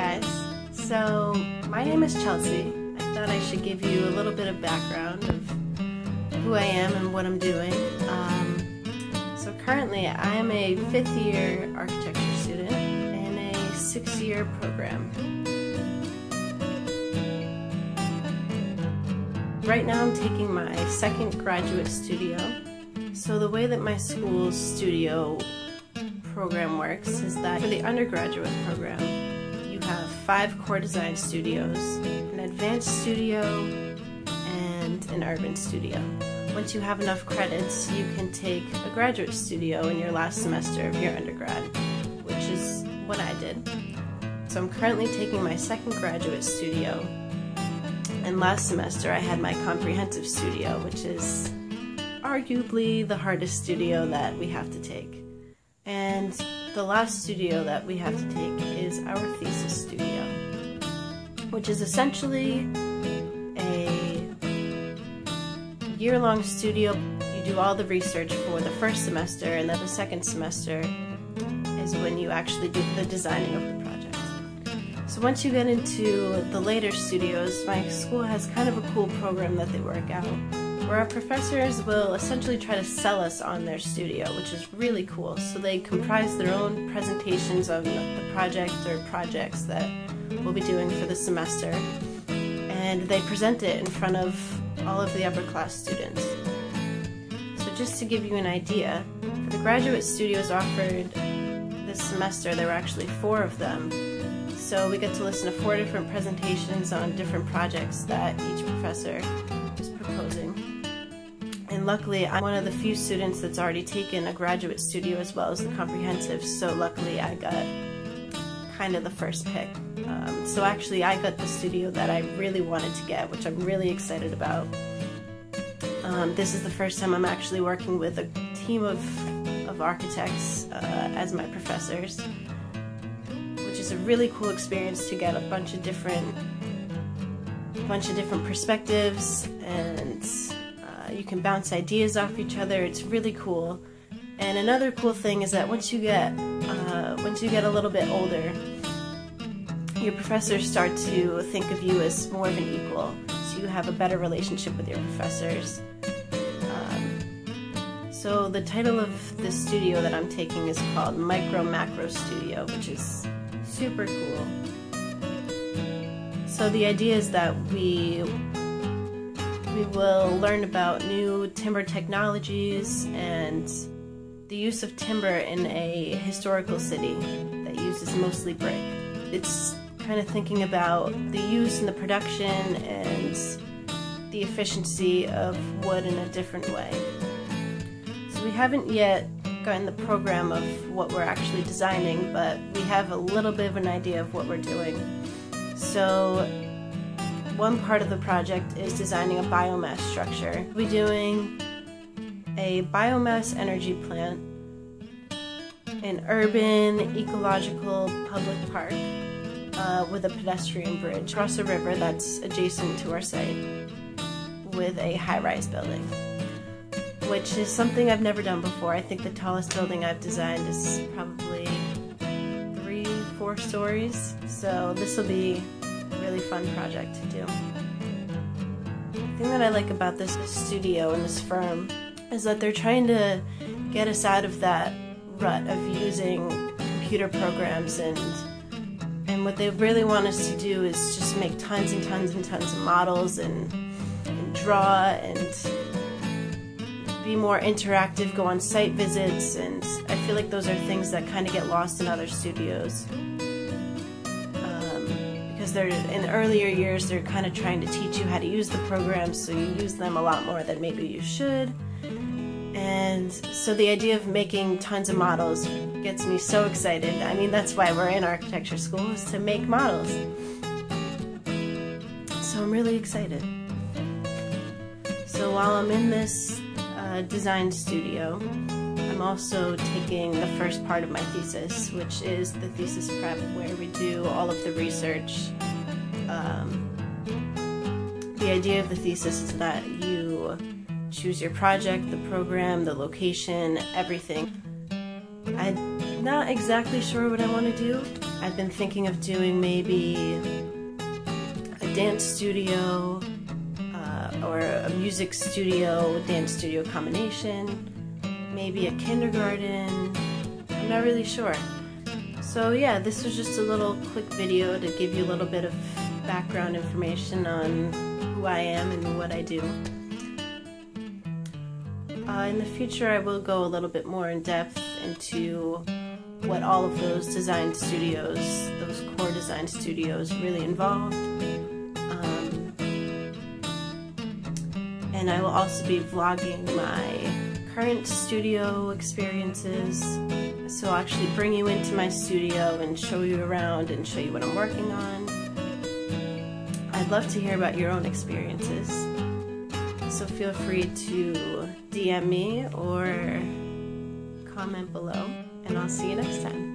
guys, so my name is Chelsea. I thought I should give you a little bit of background of who I am and what I'm doing. So currently I am a 5th year architecture student in a 6-year program. Right now I'm taking my 2nd graduate studio. So the way that my school's studio program works is that for the undergraduate program you have 5 core design studios, an advanced studio, and an urban studio. Once you have enough credits, you can take a graduate studio in your last semester of your undergrad, which is what I did. So I'm currently taking my 2nd graduate studio, and last semester I had my comprehensive studio, which is arguably the hardest studio that we have to take. And the last studio that we have to take is our thesis studio, which is essentially a year-long studio. You do all the research for the first semester, and then the 2nd semester is when you actually do the designing of the project. So once you get into the later studios, my school has kind of a cool program that they work out, where our professors will essentially try to sell us on their studio, which is really cool. So they comprise their own presentations of the project or projects that we'll be doing for the semester, and they present it in front of all of the upper class students. So just to give you an idea, for the graduate studios offered this semester, there were actually 4 of them. So we get to listen to 4 different presentations on different projects that each professor is proposing. And luckily, I'm one of the few students that's already taken a graduate studio as well as the comprehensive, so luckily I got kind of the first pick. So actually I got the studio that I really wanted to get, which I'm really excited about. This is the first time I'm actually working with a team of architects as my professors, which is a really cool experience to get a bunch of different perspectives, and you can bounce ideas off each other. It's really cool. And another cool thing is that once you get a little bit older, your professors start to think of you as more of an equal, so you have a better relationship with your professors. So the title of the studio that I'm taking is called Micro Macro Studio, which is super cool. So the idea is that we will learn about new timber technologies and the use of timber in a historical city that uses mostly brick. It's kind of thinking about the use and the production and the efficiency of wood in a different way. So we haven't yet gotten the program of what we're actually designing, but we have a little bit of an idea of what we're doing. So one part of the project is designing a biomass structure. We'll be doing a biomass energy plant, an urban ecological public park with a pedestrian bridge across a river that's adjacent to our site, with a high-rise building, which is something I've never done before. I think the tallest building I've designed is probably 3-4 stories, so this will be a really fun project to do. The thing that I like about this studio and this firm is that they're trying to get us out of that rut of using computer programs, and what they really want us to do is just make tons and tons and tons of models and draw and be more interactive, go on site visits, and I feel like those are things that kind of get lost in other studios. Because they're, in earlier years, they're kind of trying to teach you how to use the programs, so you use them a lot more than maybe you should. And so the idea of making tons of models gets me so excited. I mean, that's why we're in architecture school, is to make models. So I'm really excited. So while I'm in this design studio, I'm also taking the first part of my thesis, which is the thesis prep, where we do all of the research. The idea of the thesis is that you choose your project, the program, the location, everything. I'm not exactly sure what I want to do. I've been thinking of doing maybe a dance studio or a music studio, dance studio combination, maybe a kindergarten. I'm not really sure. So yeah, this was just a little quick video to give you a little bit of background information on who I am and what I do. In the future I will go a little bit more in depth into what all of those design studios, those core design studios really involved. And I will also be vlogging my current studio experiences. So I'll actually bring you into my studio and show you around and show you what I'm working on. I'd love to hear about your own experiences. So feel free to DM me or comment below, and I'll see you next time.